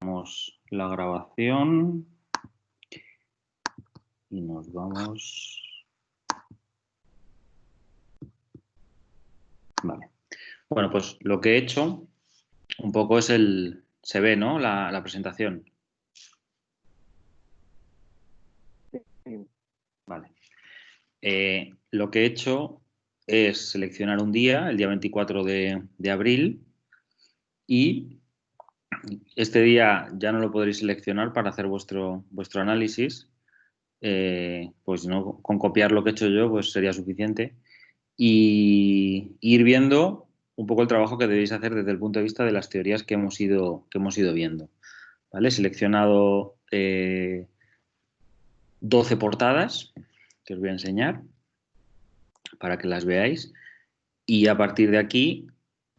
Cerramos la grabación y nos vamos. Vale. Bueno, pues lo que he hecho un poco es se ve, ¿no? La presentación. Vale. Lo que he hecho es seleccionar un día, el día 24 de abril, y este día ya no lo podréis seleccionar para hacer vuestro análisis. Pues no, con copiar lo que he hecho yo, pues sería suficiente. Y ir viendo un poco el trabajo que debéis hacer desde el punto de vista de las teorías que hemos ido viendo. ¿Vale? He seleccionado 12 portadas que os voy a enseñar para que las veáis y a partir de aquí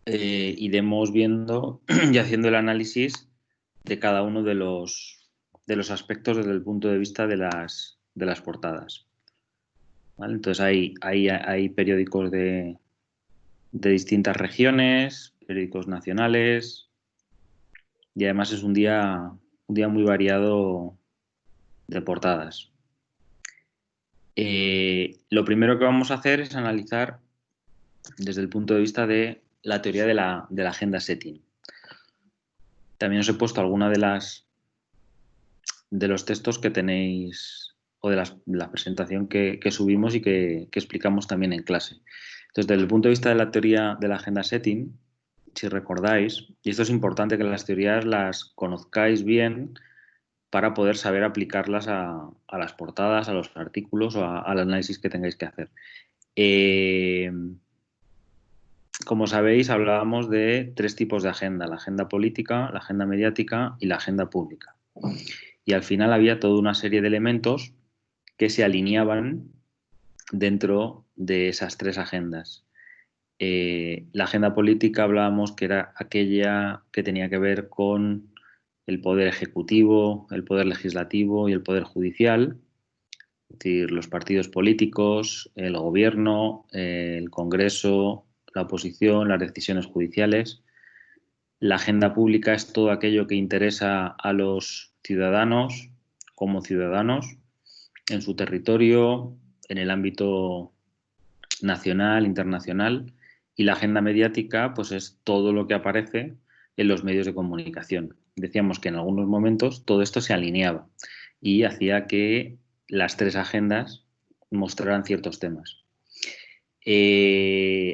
iremos viendo y haciendo el análisis de cada uno de los aspectos desde el punto de vista de las portadas. ¿Vale? Entonces hay periódicos de distintas regiones, periódicos nacionales y además es un día muy variado de portadas. Lo primero que vamos a hacer es analizar desde el punto de vista de la teoría de la agenda setting. También os he puesto alguna de los textos que tenéis o de la presentación que subimos y que explicamos también en clase. Entonces, desde el punto de vista de la teoría de la agenda setting, si recordáis, y esto es importante que las teorías las conozcáis bien para poder saber aplicarlas a las portadas, a los artículos o al análisis que tengáis que hacer. Como sabéis, hablábamos de 3 tipos de agenda, la agenda política, la agenda mediática y la agenda pública. Y al final había toda una serie de elementos que se alineaban dentro de esas 3 agendas. La agenda política hablábamos que era aquella que tenía que ver con el poder ejecutivo, el poder legislativo y el poder judicial, es decir, los partidos políticos, el gobierno, el Congreso, la oposición, las decisiones judiciales. La agenda pública es todo aquello que interesa a los ciudadanos como ciudadanos en su territorio, en el ámbito nacional, internacional, y la agenda mediática pues es todo lo que aparece en los medios de comunicación. Decíamos que en algunos momentos todo esto se alineaba y hacía que las 3 agendas mostraran ciertos temas.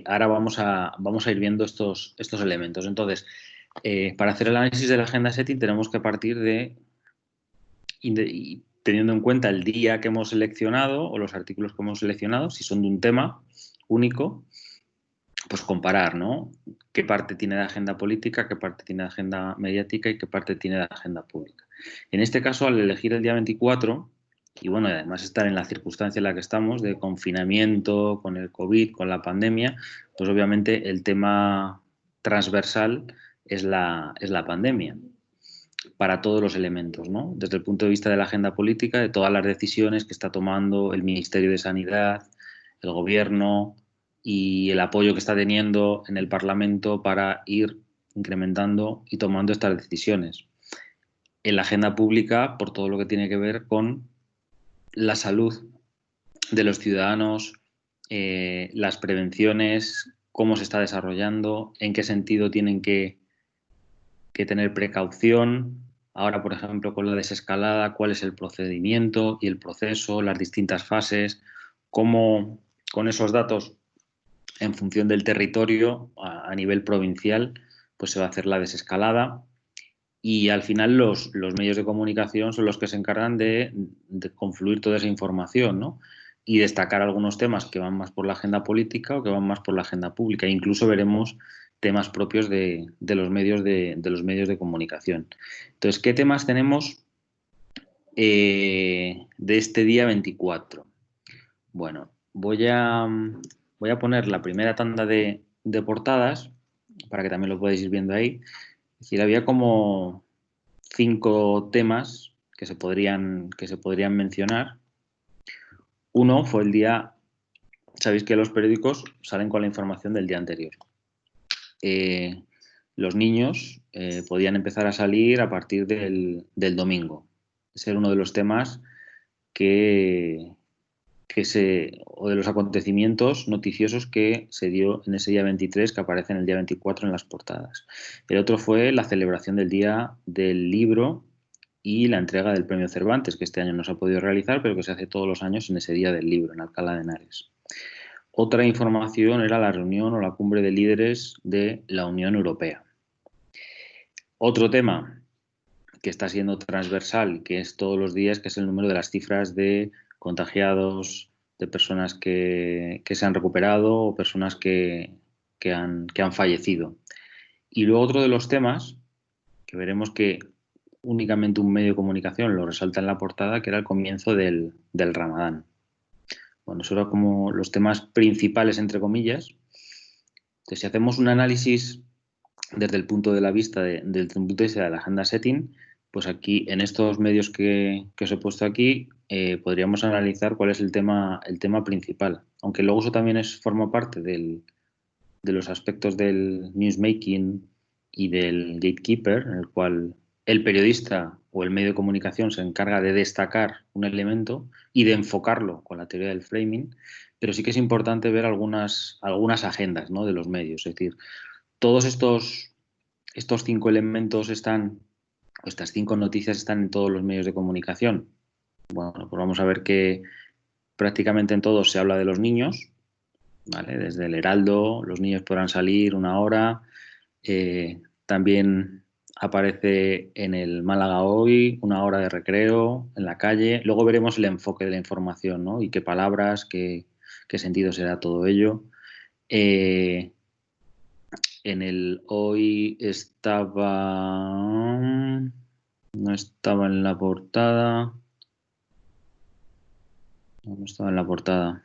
Ahora vamos a ir viendo estos elementos. Entonces, para hacer el análisis de la agenda setting tenemos que partir teniendo en cuenta el día que hemos seleccionado o los artículos que hemos seleccionado, si son de un tema único, pues comparar, ¿no? ¿Qué parte tiene de agenda política, qué parte tiene de agenda mediática y qué parte tiene de agenda pública? En este caso, al elegir el día 24, y bueno, además estar en la circunstancia en la que estamos, de confinamiento, con el COVID, con la pandemia, pues obviamente el tema transversal es la pandemia para todos los elementos, ¿no? Desde el punto de vista de la agenda política, de todas las decisiones que está tomando el Ministerio de Sanidad, el Gobierno y el apoyo que está teniendo en el Parlamento para ir incrementando y tomando estas decisiones. En la agenda pública, por todo lo que tiene que ver con la salud de los ciudadanos, las prevenciones, cómo se está desarrollando, en qué sentido tienen que tener precaución. Ahora, por ejemplo, con la desescalada, cuál es el procedimiento y el proceso, las distintas fases, cómo con esos datos, en función del territorio, a nivel provincial, pues se va a hacer la desescalada. Y al final los medios de comunicación son los que se encargan de confluir toda esa información, ¿no? Y destacar algunos temas que van más por la agenda política o que van más por la agenda pública. E incluso veremos temas propios de los medios de comunicación. Entonces, ¿qué temas tenemos de este día 24? Bueno, voy a poner la primera tanda de portadas para que también lo podáis ir viendo ahí. Es decir, había como 5 temas que se podrían mencionar. Uno fue el día, sabéis que los periódicos salen con la información del día anterior. los niños podían empezar a salir a partir del domingo. Ese era uno de los temas o de los acontecimientos noticiosos que se dio en ese día 23, que aparece en el día 24 en las portadas. El otro fue la celebración del Día del Libro y la entrega del Premio Cervantes, que este año no se ha podido realizar, pero que se hace todos los años en ese Día del Libro, en Alcalá de Henares. Otra información era la reunión o la cumbre de líderes de la Unión Europea. Otro tema que está siendo transversal, que es todos los días, que es el número de las cifras de contagiados, de personas que se han recuperado o personas que han fallecido. Y luego otro de los temas, que veremos que únicamente un medio de comunicación lo resalta en la portada, que era el comienzo del Ramadán. Bueno, eso era como los temas principales, entre comillas. Entonces, si hacemos un análisis desde el punto de vista de la agenda setting, pues aquí, en estos medios que os he puesto aquí, podríamos analizar cuál es el tema principal. Aunque luego eso también forma parte de los aspectos del newsmaking y del gatekeeper, en el cual el periodista o el medio de comunicación se encarga de destacar un elemento y de enfocarlo con la teoría del framing, pero sí que es importante ver algunas agendas, ¿no?, de los medios. Es decir, todos estos 5 elementos estas 5 noticias están en todos los medios de comunicación. Bueno, pues vamos a ver que prácticamente en todos se habla de los niños, ¿vale? Desde el Heraldo, los niños podrán salir una hora. También aparece en el Málaga Hoy una hora de recreo en la calle. Luego veremos el enfoque de la información, ¿no? Y qué palabras, qué sentido será todo ello. En el Hoy no estaba en la portada. No estaba en la portada.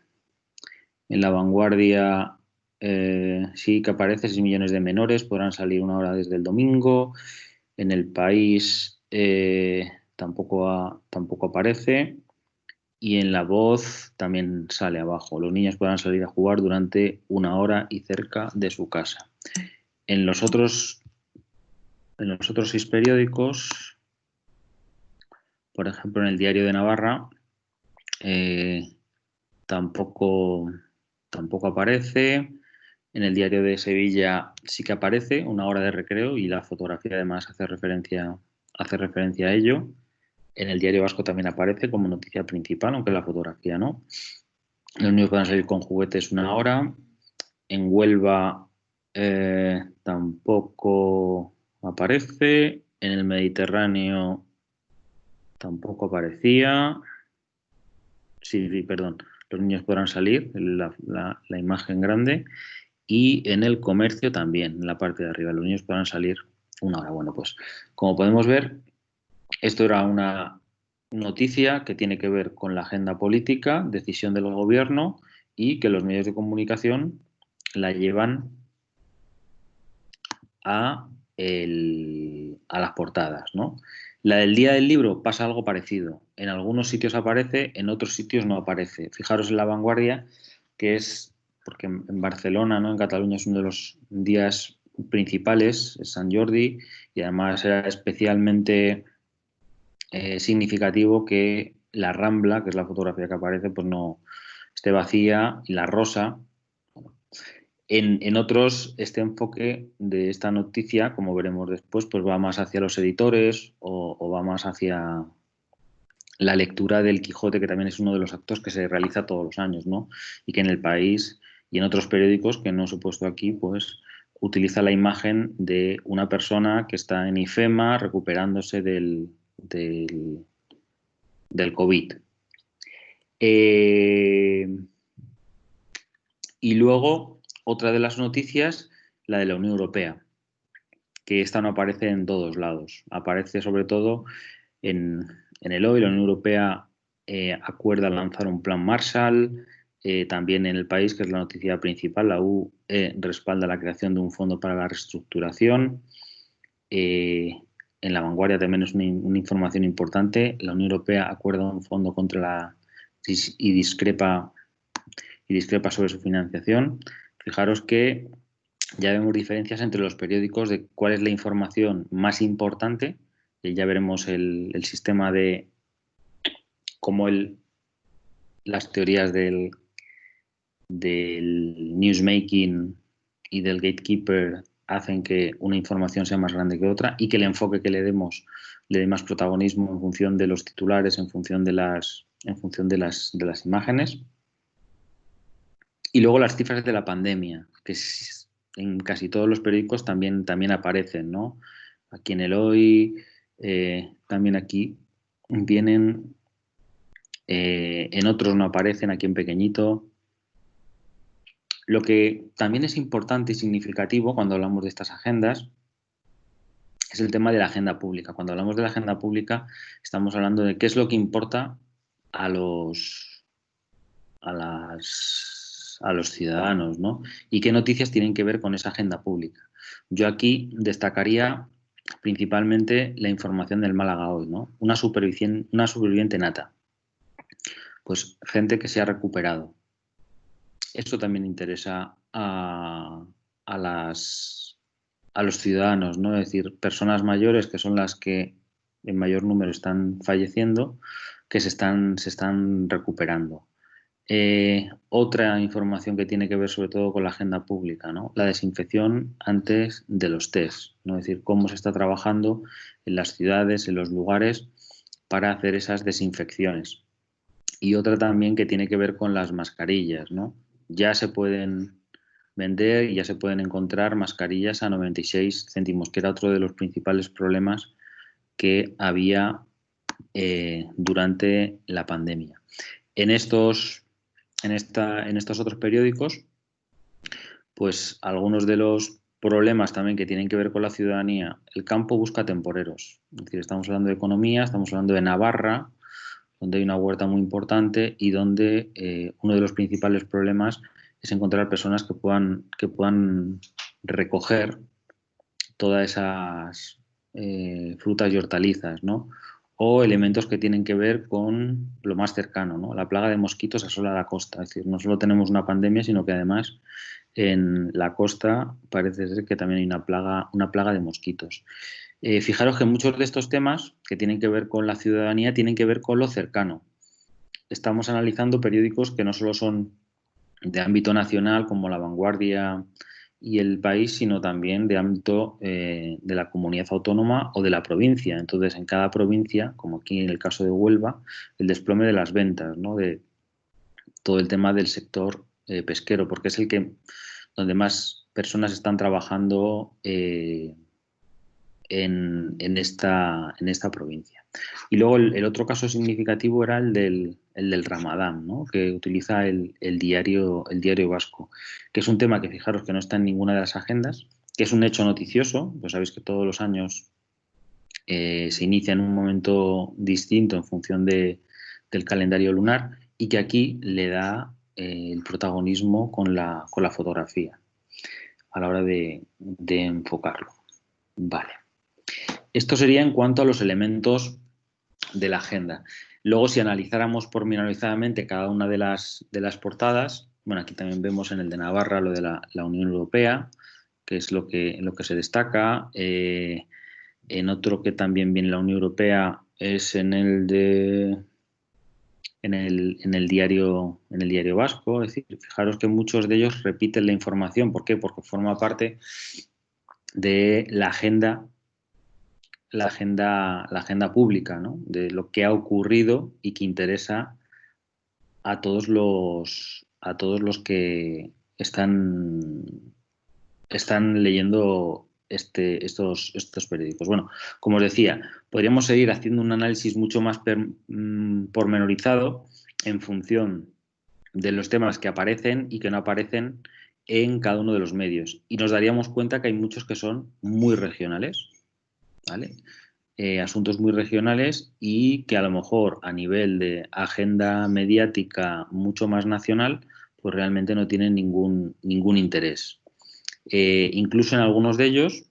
En La Vanguardia sí que aparece, 6 millones de menores podrán salir una hora desde el domingo. En El País tampoco aparece. Y en La Voz también sale abajo. Los niños podrán salir a jugar durante una hora y cerca de su casa. En los otros 6 periódicos, por ejemplo, en el Diario de Navarra, tampoco aparece. En el Diario de Sevilla sí que aparece una hora de recreo y la fotografía además hace referencia a ello. En el Diario Vasco también aparece como noticia principal, aunque la fotografía no. Los niños pueden salir con juguetes una hora. En Huelva tampoco aparece. En el Mediterráneo tampoco aparecía. Sí, perdón. Los niños podrán salir, la imagen grande. Y en el comercio también, en la parte de arriba, los niños podrán salir una hora. Bueno, pues como podemos ver, esto era una noticia que tiene que ver con la agenda política, decisión del gobierno, y que los medios de comunicación la llevan a las portadas, ¿no? La del Día del Libro pasa algo parecido. En algunos sitios aparece, en otros sitios no aparece. Fijaros en La Vanguardia, que es, porque en Barcelona, ¿no?, en Cataluña, es uno de los días principales, es Sant Jordi, y además era especialmente significativo que la Rambla, que es la fotografía que aparece, pues no esté vacía, y la Rosa. En otros, este enfoque de esta noticia, como veremos después, pues va más hacia los editores o va más hacia la lectura del Quijote, que también es uno de los actos que se realiza todos los años, ¿no? Y que en El País y en otros periódicos, que no os he puesto aquí, pues utiliza la imagen de una persona que está en IFEMA recuperándose del COVID. Y luego, otra de las noticias, la de la Unión Europea, que esta no aparece en todos lados. Aparece sobre todo en el Hoy. La Unión Europea acuerda lanzar un plan Marshall. También en El País, que es la noticia principal, la UE respalda la creación de un fondo para la reestructuración. En La Vanguardia también es una información importante. La Unión Europea acuerda un fondo contra la y discrepa sobre su financiación. Fijaros que ya vemos diferencias entre los periódicos de cuál es la información más importante, y ya veremos el sistema de cómo las teorías del newsmaking y del gatekeeper hacen que una información sea más grande que otra y que el enfoque que le demos le dé más protagonismo en función de los titulares, en función de las imágenes. Y luego las cifras de la pandemia, que en casi todos los periódicos también aparecen, ¿no? Aquí en el Hoy, también aquí vienen, en otros no aparecen, aquí en pequeñito. Lo que también es importante y significativo cuando hablamos de estas agendas es el tema de la agenda pública. Cuando hablamos de la agenda pública estamos hablando de qué es lo que importa a los ciudadanos, ¿no? Y qué noticias tienen que ver con esa agenda pública. Yo aquí destacaría principalmente la información del Málaga Hoy, ¿no? Una superviviente nata. Pues gente que se ha recuperado. Esto también interesa a los ciudadanos, ¿no? Es decir, personas mayores que son las que en mayor número están falleciendo, que se están recuperando. Otra información que tiene que ver sobre todo con la agenda pública, ¿no? La desinfección antes de los test, ¿no? Es decir, cómo se está trabajando en las ciudades, en los lugares, para hacer esas desinfecciones. Y otra también que tiene que ver con las mascarillas, ¿no? Ya se pueden vender y ya se pueden encontrar mascarillas a 96 céntimos, que era otro de los principales problemas que había durante la pandemia. En estos otros periódicos, pues algunos de los problemas también que tienen que ver con la ciudadanía, el campo busca temporeros. Es decir, estamos hablando de economía, estamos hablando de Navarra, donde hay una huerta muy importante y donde uno de los principales problemas es encontrar personas que puedan recoger todas esas frutas y hortalizas, ¿no? O elementos que tienen que ver con lo más cercano, ¿no? La plaga de mosquitos asola la costa. Es decir, no solo tenemos una pandemia, sino que además en la costa parece ser que también hay una plaga de mosquitos. Fijaros que muchos de estos temas que tienen que ver con la ciudadanía tienen que ver con lo cercano. Estamos analizando periódicos que no solo son de ámbito nacional, como La Vanguardia y El País, sino también de ámbito de la comunidad autónoma o de la provincia. Entonces, en cada provincia, como aquí en el caso de Huelva, el desplome de las ventas, ¿no? De todo el tema del sector pesquero, porque es donde más personas están trabajando en esta provincia. Y luego el otro caso significativo era el del Ramadán, ¿no? Que utiliza el diario vasco, que es un tema que fijaros que no está en ninguna de las agendas, que es un hecho noticioso. Pues sabéis que todos los años se inicia en un momento distinto en función del calendario lunar y que aquí le da el protagonismo con la fotografía a la hora de enfocarlo. Vale. Esto sería en cuanto a los elementos de la agenda. Luego, si analizáramos pormenorizadamente cada una de las portadas, bueno, aquí también vemos en el de Navarra lo de la Unión Europea, que es en lo que se destaca. En otro que también viene la Unión Europea es en el diario vasco. Es decir, fijaros que muchos de ellos repiten la información. ¿Por qué? Porque forma parte de la agenda pública, ¿no? De lo que ha ocurrido y que interesa a todos los que están leyendo estos periódicos. Bueno, como os decía, podríamos seguir haciendo un análisis mucho más pormenorizado en función de los temas que aparecen y que no aparecen en cada uno de los medios. Y nos daríamos cuenta que hay muchos que son muy regionales, ¿vale? Asuntos muy regionales y que a lo mejor a nivel de agenda mediática mucho más nacional, pues realmente no tienen ningún interés. Incluso en algunos de ellos,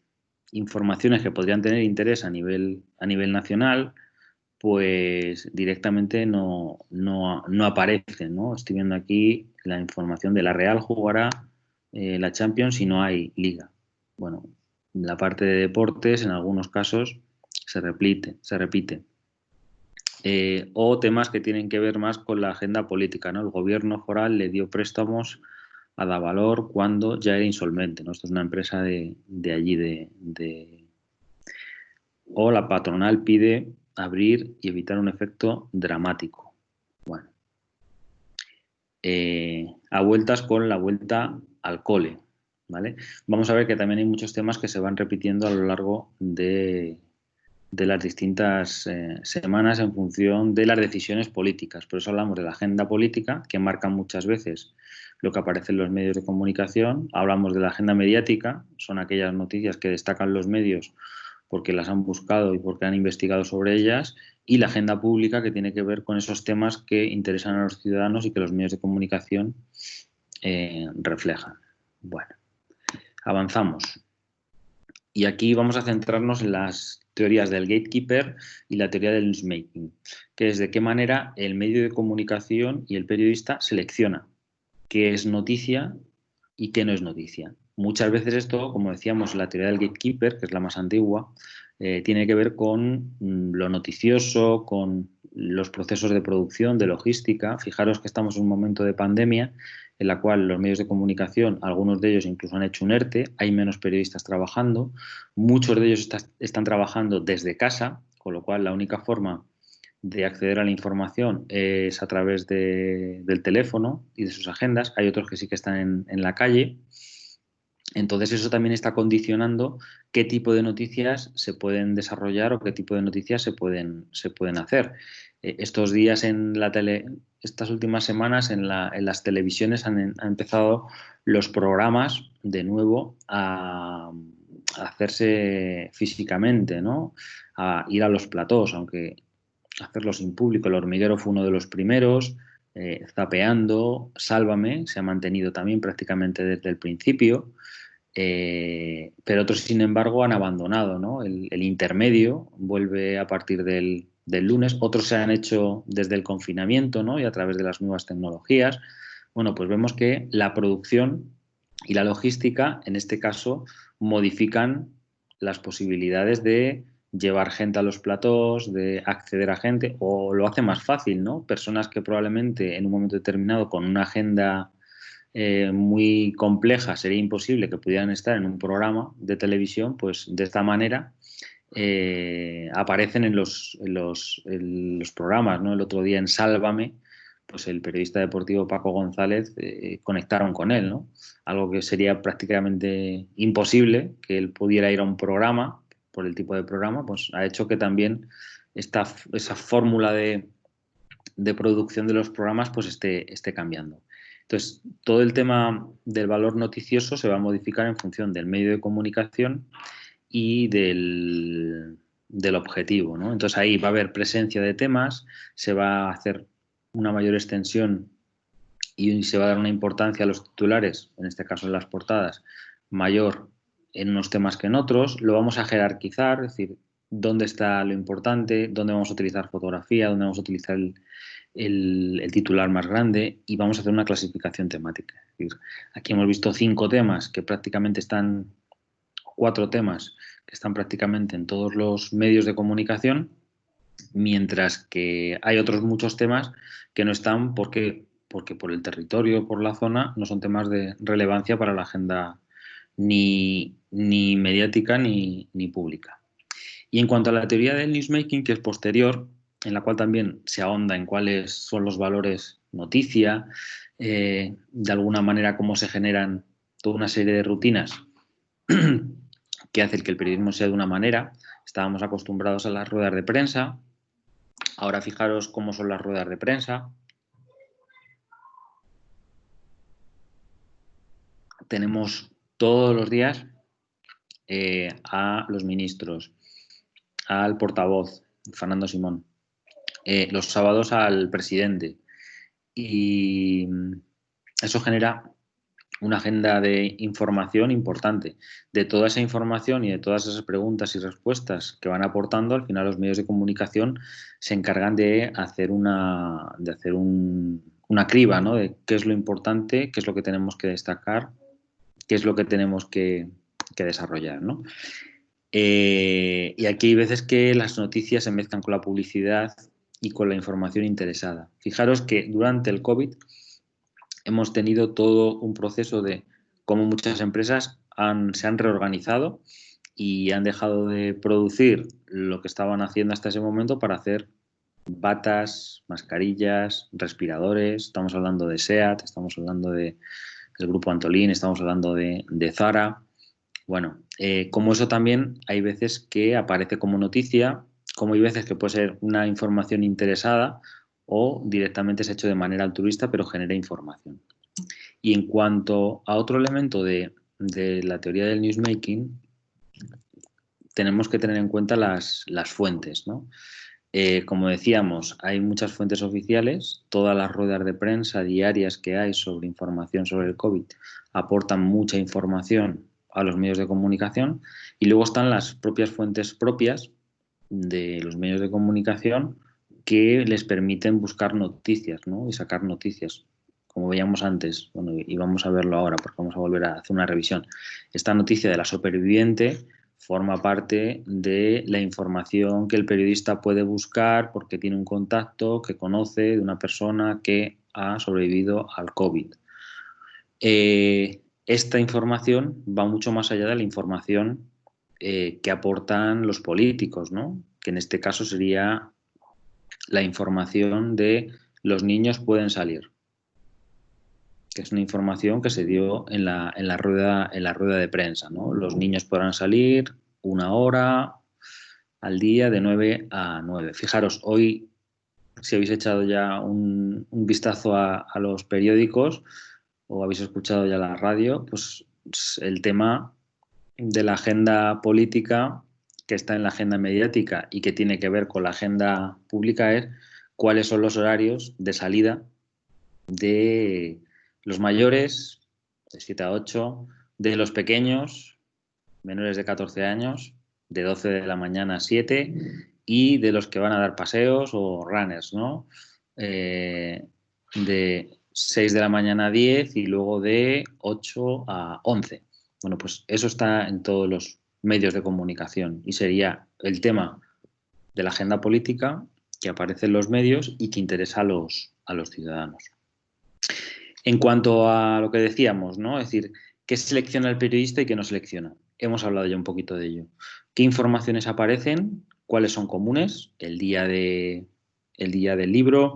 informaciones que podrían tener interés a nivel nacional, pues directamente no aparecen, ¿no? Estoy viendo aquí la información de La Real jugará la Champions y no hay liga. Bueno, la parte de deportes en algunos casos se repite. O temas que tienen que ver más con la agenda política, ¿no? El gobierno foral le dio préstamos a Davalor cuando ya era insolvente, ¿no? Esto es una empresa de allí. O la patronal pide abrir y evitar un efecto dramático. Bueno, a vueltas con la vuelta al cole, ¿vale? Vamos a ver que también hay muchos temas que se van repitiendo a lo largo de las distintas semanas en función de las decisiones políticas. Por eso hablamos de la agenda política, que marca muchas veces lo que aparece en los medios de comunicación. Hablamos de la agenda mediática, son aquellas noticias que destacan los medios porque las han buscado y porque han investigado sobre ellas, y la agenda pública, que tiene que ver con esos temas que interesan a los ciudadanos y que los medios de comunicación reflejan. Bueno, avanzamos. Y aquí vamos a centrarnos en las teorías del gatekeeper y la teoría del newsmaking, que es de qué manera el medio de comunicación y el periodista selecciona qué es noticia y qué no es noticia. Muchas veces esto, como decíamos, la teoría del gatekeeper, que es la más antigua, tiene que ver con lo noticioso, con los procesos de producción, de logística. Fijaros que estamos en un momento de pandemia en la cual los medios de comunicación, algunos de ellos incluso han hecho un ERTE, hay menos periodistas trabajando, muchos de ellos están trabajando desde casa, con lo cual la única forma de acceder a la información es a través del teléfono y de sus agendas. Hay otros que sí que están en la calle. Entonces eso también está condicionando qué tipo de noticias se pueden desarrollar o qué tipo de noticias se pueden hacer. Estos días en la tele, estas últimas semanas en las televisiones han empezado los programas de nuevo a hacerse físicamente, ¿no? A ir a los platós, aunque hacerlo sin público. El Hormiguero fue uno de los primeros. Zapeando, Sálvame, se ha mantenido también prácticamente desde el principio. Pero otros, sin embargo, han abandonado, ¿no? El intermedio vuelve a partir del lunes. Otros se han hecho desde el confinamiento, ¿no? Y a través de las nuevas tecnologías. Bueno, pues vemos que la producción y la logística, en este caso, modifican las posibilidades de llevar gente a los platós, de acceder a gente, o lo hace más fácil, ¿no? Personas que probablemente en un momento determinado, con una agenda muy compleja, sería imposible que pudieran estar en un programa de televisión, pues de esta manera aparecen en los programas, ¿no? El otro día en Sálvame, pues el periodista deportivo Paco González conectaron con él, ¿no? Algo que sería prácticamente imposible que él pudiera ir a un programa por el tipo de programa, pues ha hecho que también esa fórmula de producción de los programas pues esté cambiando. Entonces, todo el tema del valor noticioso se va a modificar en función del medio de comunicación y del objetivo, ¿no? Entonces, ahí va a haber presencia de temas, se va a hacer una mayor extensión y se va a dar una importancia a los titulares, en este caso en las portadas, mayor en unos temas que en otros. Lo vamos a jerarquizar, es decir, dónde está lo importante, dónde vamos a utilizar fotografía, dónde vamos a utilizar el titular más grande, y vamos a hacer una clasificación temática. Es decir, aquí hemos visto 5 temas que prácticamente están, 4 temas que están prácticamente en todos los medios de comunicación, mientras que hay otros muchos temas que no están porque por el territorio, por la zona, no son temas de relevancia para la agenda ni mediática ni pública. Y en cuanto a la teoría del newsmaking, que es posterior, en la cual también se ahonda en cuáles son los valores noticia, de alguna manera cómo se generan toda una serie de rutinas que hacen que el periodismo sea de una manera. Estábamos acostumbrados a las ruedas de prensa. Ahora fijaros cómo son las ruedas de prensa. Tenemos todos los días a los ministros, al portavoz, Fernando Simón, los sábados al presidente. Y eso genera una agenda de información importante. De toda esa información y de todas esas preguntas y respuestas que van aportando, al final los medios de comunicación se encargan de hacer una criba, ¿no? De qué es lo importante, qué es lo que tenemos que destacar qué es lo que tenemos que desarrollar, ¿no? Y aquí hay veces que las noticias se mezclan con la publicidad y con la información interesada. Fijaros que durante el COVID hemos tenido todo un proceso de cómo muchas empresas se han reorganizado y han dejado de producir lo que estaban haciendo hasta ese momento para hacer batas, mascarillas, respiradores. Estamos hablando de SEAT, estamos hablando del grupo Antolín, estamos hablando de Zara. Bueno, como eso también hay veces que aparece como noticia, como hay veces que puede ser una información interesada o directamente es hecho de manera altruista pero genera información. Y en cuanto a otro elemento de la teoría del newsmaking, tenemos que tener en cuenta las fuentes, ¿no? Como decíamos, hay muchas fuentes oficiales, todas las ruedas de prensa diarias que hay sobre información sobre el COVID aportan mucha información a los medios de comunicación y luego están las propias fuentes propias de los medios de comunicación que les permiten buscar noticias, ¿no? Y sacar noticias. Como veíamos antes, bueno, y vamos a verlo ahora porque vamos a volver a hacer una revisión. Esta noticia de la superviviente forma parte de la información que el periodista puede buscar porque tiene un contacto que conoce de una persona que ha sobrevivido al COVID. Esta información va mucho más allá de la información que aportan los políticos, ¿no? Que en este caso sería la información de los niños pueden salir, que es una información que se dio en la rueda de prensa, ¿no? Los niños podrán salir 1 hora al día de 9 a 9. Fijaros, hoy, si habéis echado ya un vistazo a los periódicos o habéis escuchado ya la radio, pues el tema de la agenda política que está en la agenda mediática y que tiene que ver con la agenda pública es cuáles son los horarios de salida de los mayores, de 7 a 8, de los pequeños, menores de 14 años, de 12 de la mañana a 7, y de los que van a dar paseos o runners, ¿no? De 6 de la mañana a 10 y luego de 8 a 11. Bueno, pues eso está en todos los medios de comunicación y sería el tema de la agenda política que aparece en los medios y que interesa a los ciudadanos. En cuanto a lo que decíamos, ¿no? Es decir, ¿qué selecciona el periodista y qué no selecciona? Hemos hablado ya un poquito de ello. ¿Qué informaciones aparecen? ¿Cuáles son comunes? El día del libro,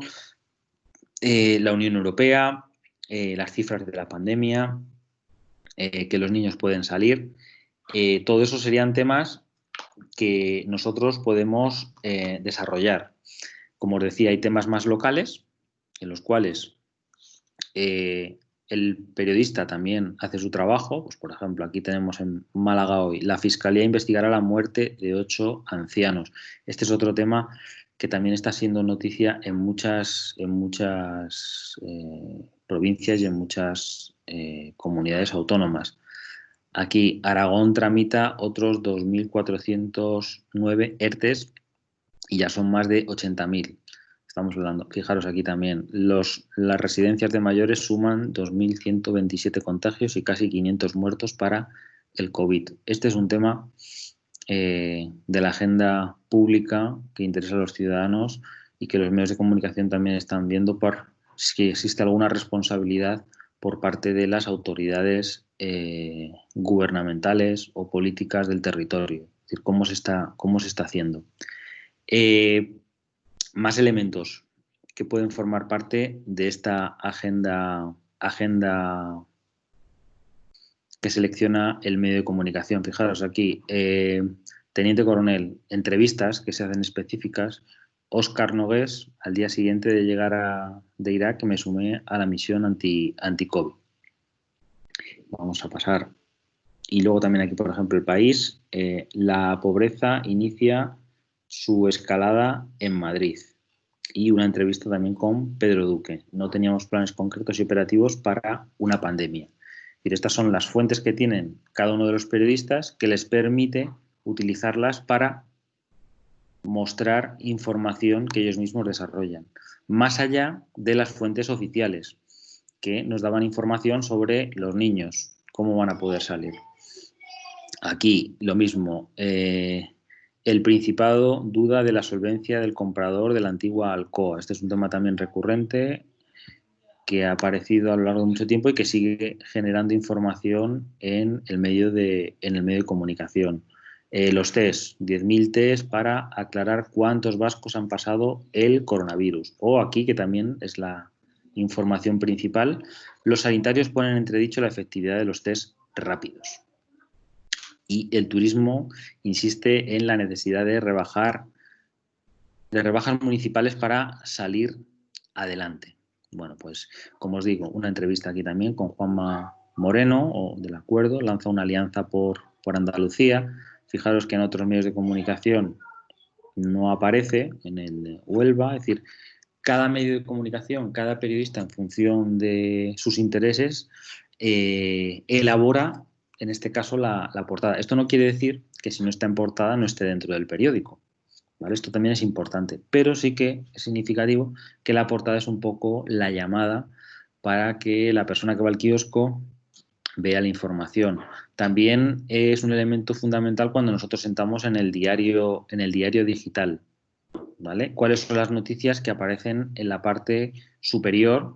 la Unión Europea, las cifras de la pandemia, que los niños pueden salir. Todo eso serían temas que nosotros podemos desarrollar. Como os decía, hay temas más locales en los cuales el periodista también hace su trabajo. Pues, por ejemplo, aquí tenemos en Málaga hoy, la Fiscalía investigará la muerte de 8 ancianos. Este es otro tema que también está siendo noticia en muchas provincias y en muchas comunidades autónomas. Aquí Aragón tramita otros 2.409 ERTEs y ya son más de 80.000. Estamos hablando, fijaros aquí también, las residencias de mayores suman 2.127 contagios y casi 500 muertos para el COVID. Este es un tema de la agenda pública que interesa a los ciudadanos y que los medios de comunicación también están viendo por si existe alguna responsabilidad por parte de las autoridades gubernamentales o políticas del territorio. Es decir, cómo se está haciendo. Más elementos que pueden formar parte de esta agenda que selecciona el medio de comunicación. Fijaros aquí, teniente coronel, entrevistas que se hacen específicas. Óscar Nogués, al día siguiente de llegar de Irak, me sumé a la misión anti-COVID. Vamos a pasar. Y luego también aquí, por ejemplo, El País, la pobreza inicia su escalada en Madrid. Y una entrevista también con Pedro Duque. No teníamos planes concretos y operativos para una pandemia. Y estas son las fuentes que tienen cada uno de los periodistas que les permite utilizarlas para mostrar información que ellos mismos desarrollan, más allá de las fuentes oficiales que nos daban información sobre los niños ¿cómo van a poder salir? Aquí lo mismo, el Principado duda de la solvencia del comprador de la antigua Alcoa. Este es un tema también recurrente que ha aparecido a lo largo de mucho tiempo y que sigue generando información en el medio de comunicación. Los test, 10.000 test para aclarar cuántos vascos han pasado el coronavirus. O aquí, que también es la información principal, los sanitarios ponen en entredicho la efectividad de los test rápidos. Y el turismo insiste en la necesidad de rebajas municipales para salir adelante. Bueno, pues como os digo, una entrevista aquí también con Juanma Moreno, o del Acuerdo, lanza una alianza por Andalucía. Fijaros que en otros medios de comunicación no aparece, en el de Huelva, es decir, cada medio de comunicación, cada periodista, en función de sus intereses, elabora, en este caso, la portada. Esto no quiere decir que si no está en portada no esté dentro del periódico, ¿vale? Esto también es importante, pero sí que es significativo que la portada es un poco la llamada para que la persona que va al kiosco vea la información. También es un elemento fundamental cuando nosotros sentamos en el diario digital, ¿vale? ¿Cuáles son las noticias que aparecen en la parte superior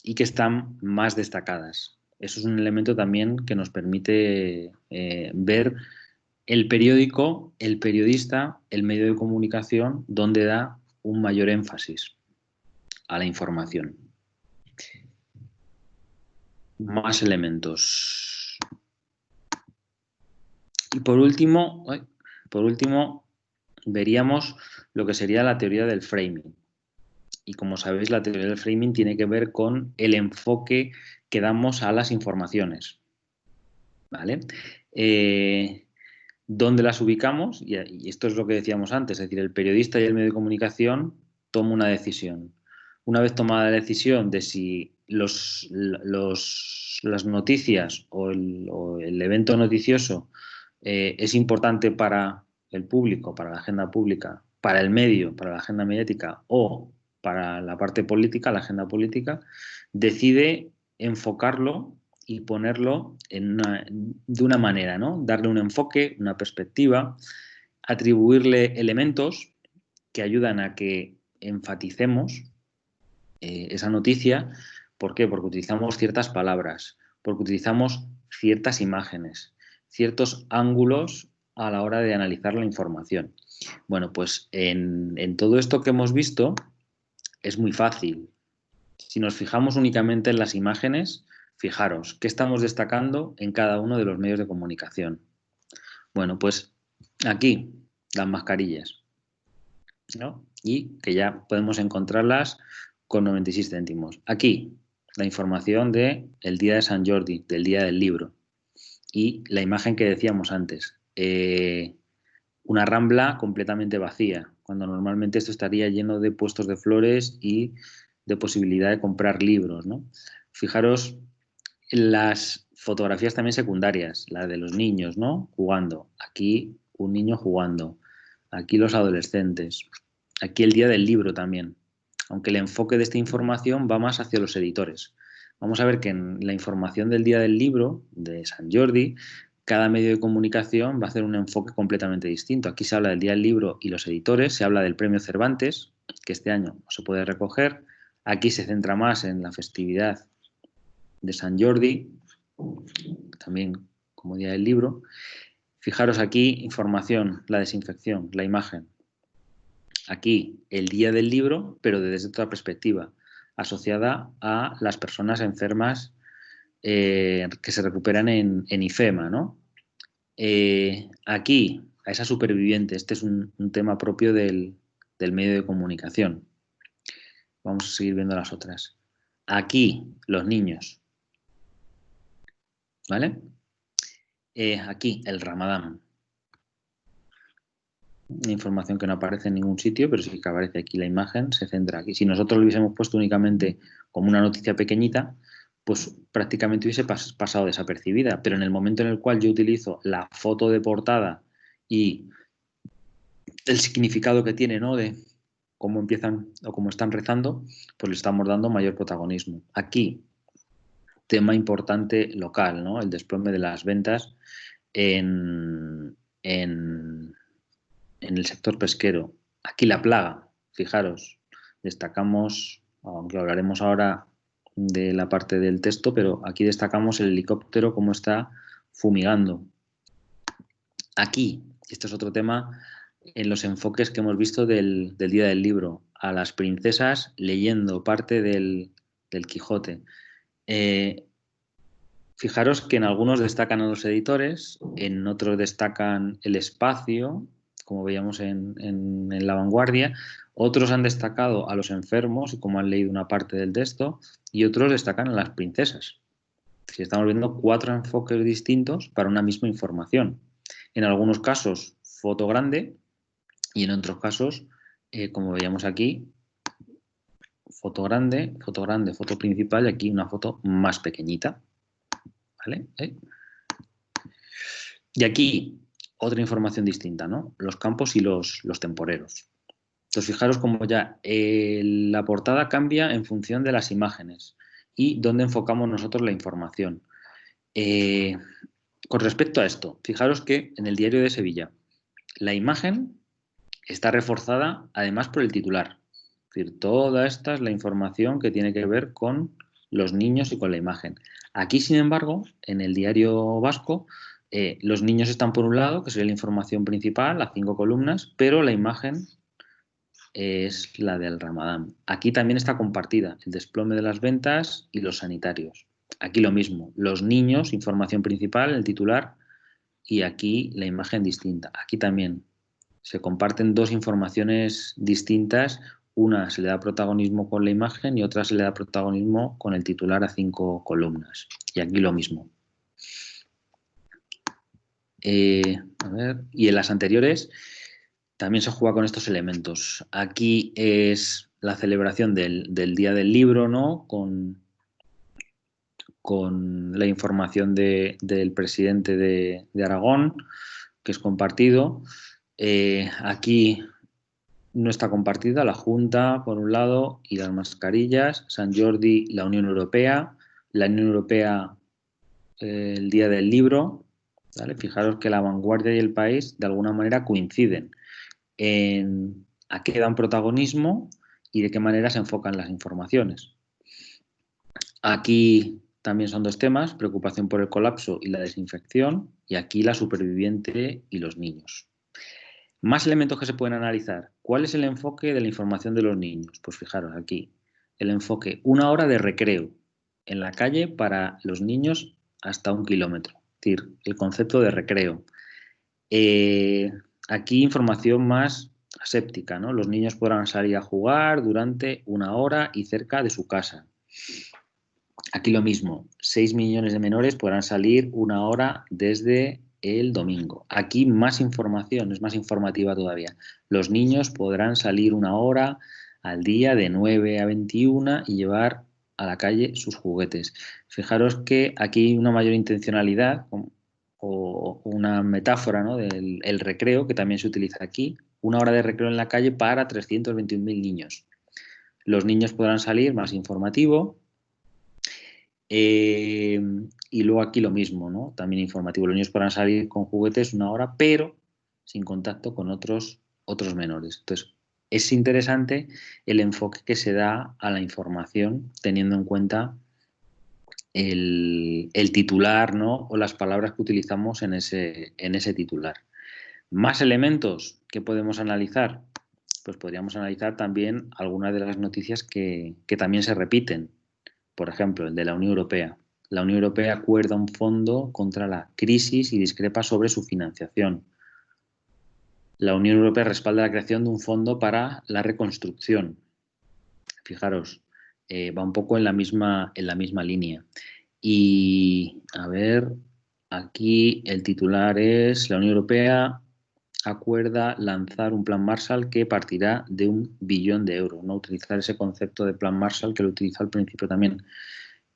y que están más destacadas? Eso es un elemento también que nos permite ver el periódico, el periodista, el medio de comunicación, donde da un mayor énfasis a la información. Más elementos. Y por último, veríamos lo que sería la teoría del framing. Y como sabéis, la teoría del framing tiene que ver con el enfoque que damos a las informaciones, ¿vale? ¿Dónde las ubicamos? Y esto es lo que decíamos antes, es decir, el periodista y el medio de comunicación toma una decisión. Una vez tomada la decisión de si las noticias o el evento noticioso es importante para el público, para la agenda pública, para el medio, para la agenda mediática o para la parte política, la agenda política, decide enfocarlo y ponerlo de una manera, ¿no? Darle un enfoque, una perspectiva, atribuirle elementos que ayudan a que enfaticemos esa noticia. ¿Por qué? Porque utilizamos ciertas palabras, porque utilizamos ciertas imágenes, ciertos ángulos a la hora de analizar la información. Bueno, pues en todo esto que hemos visto es muy fácil. Si nos fijamos únicamente en las imágenes, fijaros, ¿qué estamos destacando en cada uno de los medios de comunicación? Bueno, pues aquí, las mascarillas, ¿no? Y que ya podemos encontrarlas con 96 céntimos. Aquí, la información del día de San Jordi, del día del libro. Y la imagen que decíamos antes, una rambla completamente vacía, cuando normalmente esto estaría lleno de puestos de flores y de posibilidad de comprar libros, ¿no? Fijaros las fotografías también secundarias, las de los niños, ¿no? Jugando. Aquí un niño jugando. Aquí los adolescentes. Aquí el día del libro también. Aunque el enfoque de esta información va más hacia los editores. Vamos a ver que en la información del día del libro, de San Jordi, cada medio de comunicación va a hacer un enfoque completamente distinto. Aquí se habla del día del libro y los editores, se habla del premio Cervantes, que este año no se puede recoger. Aquí se centra más en la festividad de San Jordi, también como día del libro. Fijaros aquí, información, la desinfección, la imagen. Aquí, el día del libro, pero desde otra perspectiva, asociada a las personas enfermas que se recuperan en IFEMA, ¿no? Aquí, a esa superviviente, este es un tema propio del medio de comunicación. Vamos a seguir viendo las otras. Aquí, los niños, ¿vale? Aquí, el Ramadán. Una información que no aparece en ningún sitio, pero sí que aparece aquí la imagen, se centra aquí. Si nosotros lo hubiésemos puesto únicamente como una noticia pequeñita, pues prácticamente hubiese pasado desapercibida. Pero en el momento en el cual yo utilizo la foto de portada y el significado que tiene, ¿no? De cómo empiezan o cómo están rezando, pues le estamos dando mayor protagonismo. Aquí, tema importante local, ¿no? El desplome de las ventas en el sector pesquero. Aquí la plaga, fijaros, destacamos, aunque hablaremos ahora de la parte del texto, pero aquí destacamos el helicóptero cómo está fumigando. Aquí, este es otro tema, en los enfoques que hemos visto del Día del Libro, a las princesas leyendo parte del Quijote. Fijaros que en algunos destacan a los editores, en otros destacan el espacio, como veíamos en La Vanguardia, otros han destacado a los enfermos, como han leído una parte del texto, y otros destacan a las princesas. Si estamos viendo 4 enfoques distintos para una misma información. En algunos casos, foto grande, y en otros casos, como veíamos aquí, foto grande, foto principal, y aquí una foto más pequeñita. ¿Vale? Y aquí otra información distinta, ¿no? Los campos y los temporeros. Entonces, fijaros cómo ya la portada cambia en función de las imágenes y dónde enfocamos nosotros la información. Con respecto a esto, fijaros que en el Diario de Sevilla la imagen está reforzada además por el titular. Es decir, toda esta es la información que tiene que ver con los niños y con la imagen. Aquí, sin embargo, en el Diario Vasco, los niños están por un lado, que sería la información principal, las 5 columnas, pero la imagen es la del Ramadán. Aquí también está compartida el desplome de las ventas y los sanitarios. Aquí lo mismo, los niños, información principal, el titular, y aquí la imagen distinta. Aquí también se comparten 2 informaciones distintas, una se le da protagonismo con la imagen y otra se le da protagonismo con el titular a 5 columnas. Y aquí lo mismo. A ver, y en las anteriores también se juega con estos elementos. Aquí es la celebración del Día del Libro, ¿no? Con la información del presidente de Aragón, que es compartido. Aquí no está compartida la Junta, por un lado, y las mascarillas, San Jordi, la Unión Europea, el Día del Libro. ¿Vale? Fijaros que La Vanguardia y El País de alguna manera coinciden en a qué dan protagonismo y de qué manera se enfocan las informaciones. Aquí también son 2 temas, preocupación por el colapso y la desinfección, y aquí la superviviente y los niños. Más elementos que se pueden analizar. ¿Cuál es el enfoque de la información de los niños? Pues fijaros aquí, el enfoque, 1 hora de recreo en la calle para los niños hasta 1 kilómetro. Es decir, el concepto de recreo. Aquí información más aséptica, ¿no? Los niños podrán salir a jugar durante 1 hora y cerca de su casa. Aquí lo mismo, 6 millones de menores podrán salir 1 hora desde el domingo. Aquí más información, es más informativa todavía. Los niños podrán salir 1 hora al día de 9 a 21 y llevar a la calle sus juguetes. Fijaros que aquí hay una mayor intencionalidad o una metáfora, ¿no? Del el recreo, que también se utiliza aquí. 1 hora de recreo en la calle para 321.000 niños. Los niños podrán salir más informativo. Y luego aquí lo mismo, ¿no? También informativo. Los niños podrán salir con juguetes 1 hora, pero sin contacto con otros menores. Entonces, es interesante el enfoque que se da a la información teniendo en cuenta el titular, ¿no? O las palabras que utilizamos en ese titular. Más elementos que podemos analizar. Pues podríamos analizar también algunas de las noticias que también se repiten. Por ejemplo, el de la Unión Europea. La Unión Europea acuerda un fondo contra la crisis y discrepa sobre su financiación. La Unión Europea respalda la creación de un fondo para la reconstrucción. Fijaros, va un poco en la misma línea. Y, a ver, aquí el titular es: la Unión Europea acuerda lanzar un plan Marshall que partirá de 1 billón de euros. ¿No? Utilizar ese concepto de plan Marshall que lo utilizó al principio también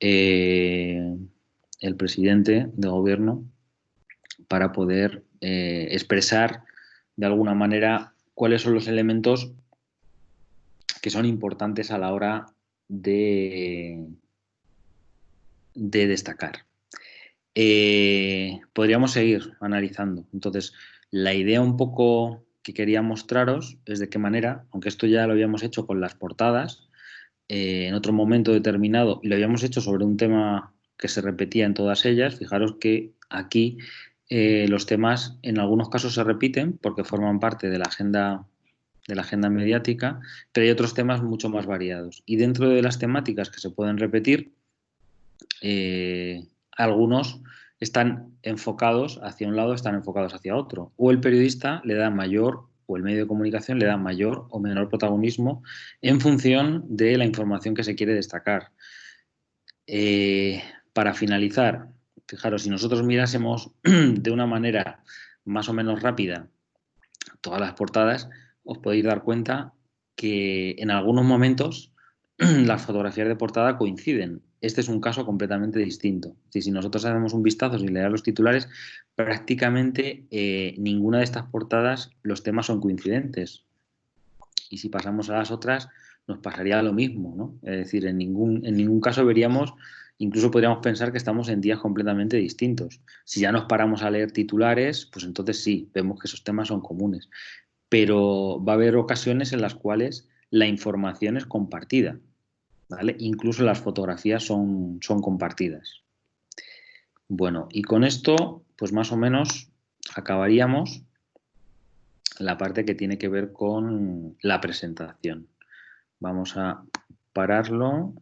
el presidente de gobierno para poder expresar de alguna manera cuáles son los elementos que son importantes a la hora de de destacar. Podríamos seguir analizando. Entonces, la idea un poco que quería mostraros es de qué manera, aunque esto ya lo habíamos hecho con las portadas, en otro momento determinado, y lo habíamos hecho sobre un tema que se repetía en todas ellas, fijaros que aquí los temas en algunos casos se repiten porque forman parte de la agenda mediática, pero hay otros temas mucho más variados. Y dentro de las temáticas que se pueden repetir, algunos están enfocados hacia un lado, están enfocados hacia otro. O el periodista le da mayor, o el medio de comunicación le da mayor o menor protagonismo en función de la información que se quiere destacar. Para finalizar, fijaros, si nosotros mirásemos de una manera más o menos rápida todas las portadas, os podéis dar cuenta que en algunos momentos las fotografías de portada coinciden. Este es un caso completamente distinto. Es decir, si nosotros hacemos un vistazo sin leer los titulares, prácticamente ninguna de estas portadas los temas son coincidentes. Y si pasamos a las otras, nos pasaría lo mismo, ¿no? Es decir, en ningún caso veríamos, incluso podríamos pensar que estamos en días completamente distintos. Si ya nos paramos a leer titulares, pues entonces sí, vemos que esos temas son comunes. Pero va a haber ocasiones en las cuales la información es compartida, ¿vale? Incluso las fotografías son compartidas. Bueno, y con esto, pues más o menos acabaríamos la parte que tiene que ver con la presentación. Vamos a pararlo.